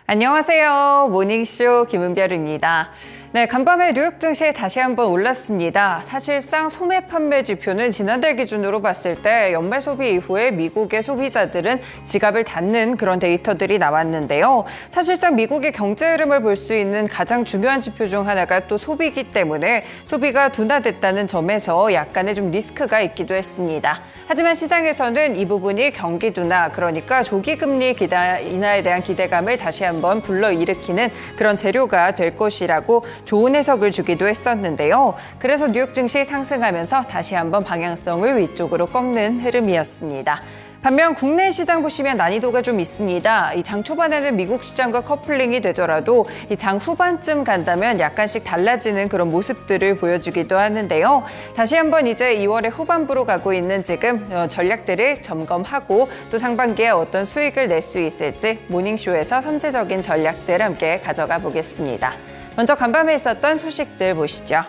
안녕하세요. 모닝쇼 김은별입니다. 네, 간밤에 뉴욕 증시 다시 한번 올랐습니다. 사실상 소매 판매 지표는 지난달 기준으로 봤을 때 연말 소비 이후에 미국의 소비자들은 지갑을 닫는 그런 데이터들이 나왔는데요. 사실상 미국의 경제 흐름을 볼 수 있는 가장 중요한 지표 중 하나가 또 소비이기 때문에 소비가 둔화됐다는 점에서 약간의 좀 리스크가 있기도 했습니다. 하지만 시장에서는 이 부분이 경기 둔화, 그러니까 조기 금리 인하에 대한 기대감을 다시 한번 불러일으키는 그런 재료가 될 것이라고 좋은 해석을 주기도 했었는데요. 그래서 뉴욕 증시 상승하면서 다시 한번 방향성을 위쪽으로 꺾는 흐름이었습니다. 반면 국내 시장 보시면 난이도가 좀 있습니다. 이 장 초반에는 미국 시장과 커플링이 되더라도 이 장 후반쯤 간다면 약간씩 달라지는 그런 모습들을 보여주기도 하는데요. 다시 한번 이제 2월의 후반부로 가고 있는 지금 전략들을 점검하고 또 상반기에 어떤 수익을 낼 수 있을지 모닝쇼에서 선제적인 전략들 함께 가져가 보겠습니다. 먼저 간밤에 있었던 소식들 보시죠.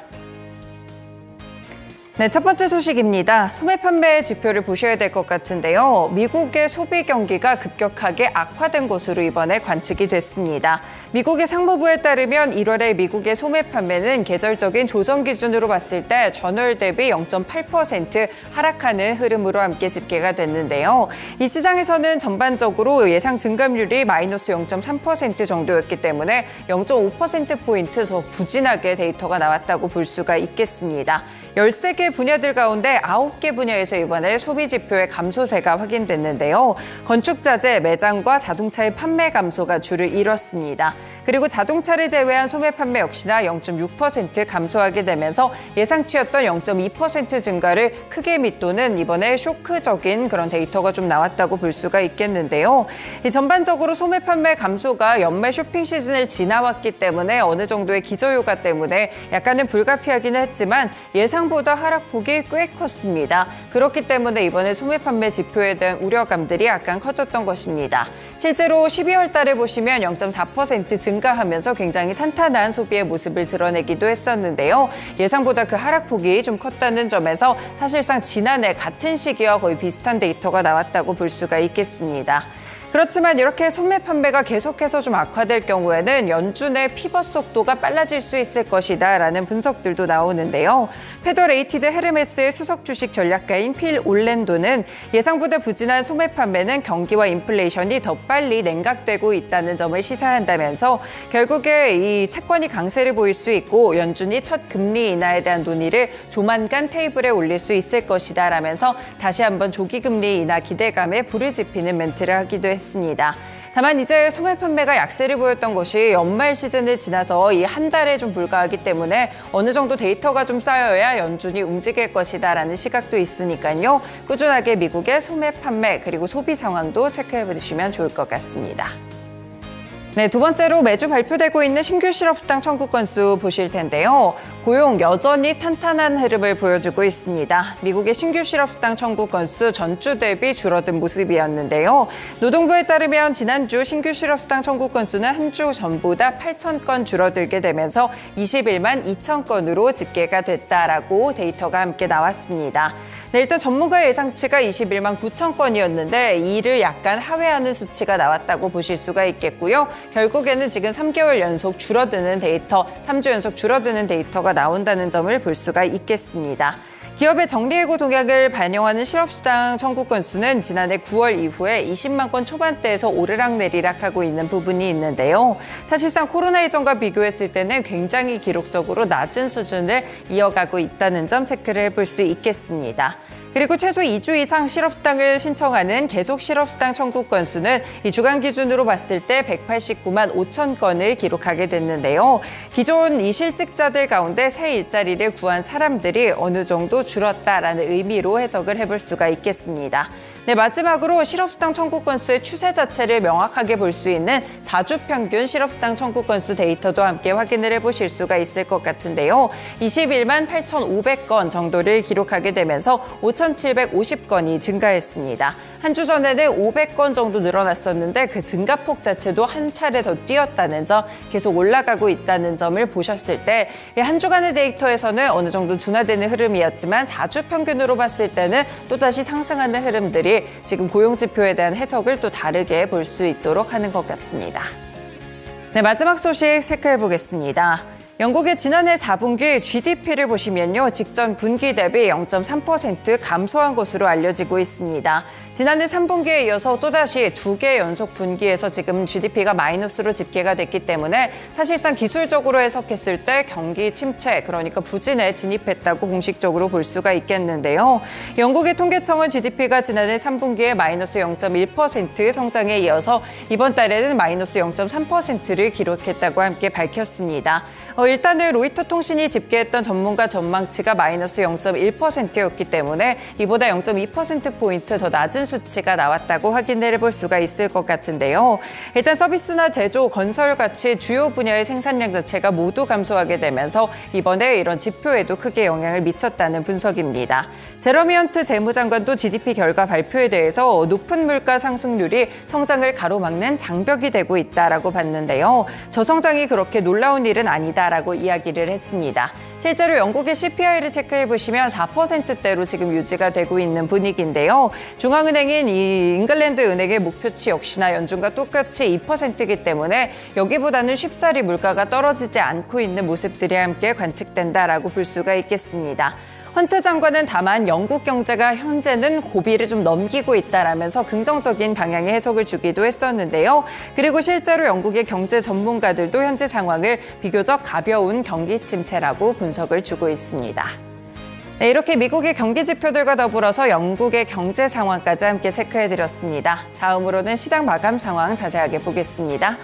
네, 첫 번째 소식입니다. 소매 판매 지표를 보셔야 될 것 같은데요. 미국의 소비 경기가 급격하게 악화된 것으로 이번에 관측이 됐습니다. 미국의 상무부에 따르면 1월에 미국의 소매 판매는 계절적인 조정 기준으로 봤을 때 전월 대비 0.8% 하락하는 흐름으로 함께 집계가 됐는데요. 이 시장에서는 전반적으로 예상 증감률이 마이너스 0.3% 정도였기 때문에 0.5%포인트 더 부진하게 데이터가 나왔다고 볼 수가 있겠습니다. 13개 분야들 가운데 9개 분야에서 이번에 소비 지표의 감소세가 확인됐는데요. 건축자재, 매장과 자동차의 판매 감소가 주를 이뤘습니다. 그리고 자동차를 제외한 소매 판매 역시나 0.6% 감소하게 되면서 예상치였던 0.2% 증가를 크게 밑도는 이번에 쇼크적인 그런 데이터가 좀 나왔다고 볼 수가 있겠는데요. 이 전반적으로 소매 판매 감소가 연말 쇼핑 시즌을 지나왔기 때문에 어느 정도의 기저효과 때문에 약간은 불가피하기는 했지만 예상보다 하락폭이 꽤 컸습니다. 그렇기 때문에 이번에 소매 판매 지표에 대한 우려감들이 약간 커졌던 것입니다. 실제로 12월 달에 보시면 0.4% 증가하면서 굉장히 탄탄한 소비의 모습을 드러내기도 했었는데요. 예상보다 그 하락폭이 좀 컸다는 점에서 사실상 지난해 같은 시기와 거의 비슷한 데이터가 나왔다고 볼 수가 있겠습니다. 그렇지만 이렇게 소매 판매가 계속해서 좀 악화될 경우에는 연준의 피벗 속도가 빨라질 수 있을 것이다 라는 분석들도 나오는데요. 페더레이티드 헤르메스의 수석 주식 전략가인 필 올랜도는 예상보다 부진한 소매 판매는 경기와 인플레이션이 더 빨리 냉각되고 있다는 점을 시사한다면서 결국에 이 채권이 강세를 보일 수 있고 연준이 첫 금리 인하에 대한 논의를 조만간 테이블에 올릴 수 있을 것이다 라면서 다시 한번 조기 금리 인하 기대감에 불을 지피는 멘트를 하기도 했습니다. 다만 이제 소매 판매가 약세를 보였던 것이 연말 시즌을 지나서 이 한 달에 좀 불과하기 때문에 어느 정도 데이터가 좀 쌓여야 연준이 움직일 것이다라는 시각도 있으니까요. 꾸준하게 미국의 소매 판매 그리고 소비 상황도 체크해 보시면 좋을 것 같습니다. 네, 두 번째로 매주 발표되고 있는 신규 실업수당 청구 건수 보실 텐데요. 고용 여전히 탄탄한 흐름을 보여주고 있습니다. 미국의 신규 실업수당 청구 건수 전주 대비 줄어든 모습이었는데요. 노동부에 따르면 지난주 신규 실업수당 청구 건수는 한 주 전보다 8,000건 줄어들게 되면서 21만 2천 건으로 집계가 됐다라고 데이터가 함께 나왔습니다. 네, 일단 전문가의 예상치가 21만 9천 건이었는데 이를 약간 하회하는 수치가 나왔다고 보실 수가 있겠고요. 결국에는 지금 3개월 연속 줄어드는 데이터, 3주 연속 줄어드는 데이터가 나온다는 점을 볼 수가 있겠습니다. 기업의 정리해고 동향을 반영하는 실업수당 청구 건수는 지난해 9월 이후에 20만 건 초반대에서 오르락내리락 하고 있는 부분이 있는데요. 사실상 코로나 이전과 비교했을 때는 굉장히 기록적으로 낮은 수준을 이어가고 있다는 점 체크를 해볼 수 있겠습니다. 그리고 최소 2주 이상 실업수당을 신청하는 계속 실업수당 청구 건수는 이 주간 기준으로 봤을 때 189만 5천 건을 기록하게 됐는데요. 기존 이 실직자들 가운데 새 일자리를 구한 사람들이 어느 정도 줄었다라는 의미로 해석을 해볼 수가 있겠습니다. 네, 마지막으로 실업수당 청구 건수의 추세 자체를 명확하게 볼 수 있는 4주 평균 실업수당 청구 건수 데이터도 함께 확인을 해보실 수가 있을 것 같은데요. 21만 8,500건 정도를 기록하게 되면서 5,750건이 증가했습니다. 한 주 전에는 500건 정도 늘어났었는데 그 증가폭 자체도 한 차례 더 뛰었다는 점, 계속 올라가고 있다는 점을 보셨을 때 한 주간의 데이터에서는 어느 정도 둔화되는 흐름이었지만 4주 평균으로 봤을 때는 또다시 상승하는 흐름들이 지금 고용지표에 대한 해석을 또 다르게 볼 수 있도록 하는 것 같습니다. 네, 마지막 소식 체크해 보겠습니다. 영국의 지난해 4분기 GDP를 보시면요, 직전 분기 대비 0.3% 감소한 것으로 알려지고 있습니다. 지난해 3분기에 이어서 또다시 2개 연속 분기에서 지금 GDP가 마이너스로 집계가 됐기 때문에 사실상 기술적으로 해석했을 때 경기 침체, 그러니까 부진에 진입했다고 공식적으로 볼 수가 있겠는데요. 영국의 통계청은 GDP가 지난해 3분기에 마이너스 0.1% 성장에 이어서 이번 달에는 마이너스 0.3%를 기록했다고 함께 밝혔습니다. 일단은 로이터 통신이 집계했던 전문가 전망치가 마이너스 0.1%였기 때문에 이보다 0.2%포인트 더 낮은 수치가 나왔다고 확인을 해볼 수가 있을 것 같은데요. 일단 서비스나 제조, 건설 같이 주요 분야의 생산량 자체가 모두 감소하게 되면서 이번에 이런 지표에도 크게 영향을 미쳤다는 분석입니다. 제러미 헌트 재무장관도 GDP 결과 발표에 대해서 높은 물가 상승률이 성장을 가로막는 장벽이 되고 있다라고 봤는데요. 저성장이 그렇게 놀라운 일은 아니다라고 이야기를 했습니다. 실제로 영국의 CPI를 체크해 보시면 4%대로 지금 유지가 되고 있는 분위기인데요. 중앙은행인 이 잉글랜드 은행의 목표치 역시나 연준과 똑같이 2%이기 때문에 여기보다는 쉽사리 물가가 떨어지지 않고 있는 모습들이 함께 관측된다라고 볼 수가 있겠습니다. 헌트 장관은 다만 영국 경제가 현재는 고비를 좀 넘기고 있다라면서 긍정적인 방향의 해석을 주기도 했었는데요. 그리고 실제로 영국의 경제 전문가들도 현재 상황을 비교적 가벼운 경기 침체라고 분석을 주고 있습니다. 네, 이렇게 미국의 경기 지표들과 더불어서 영국의 경제 상황까지 함께 체크해드렸습니다. 다음으로는 시장 마감 상황 자세하게 보겠습니다.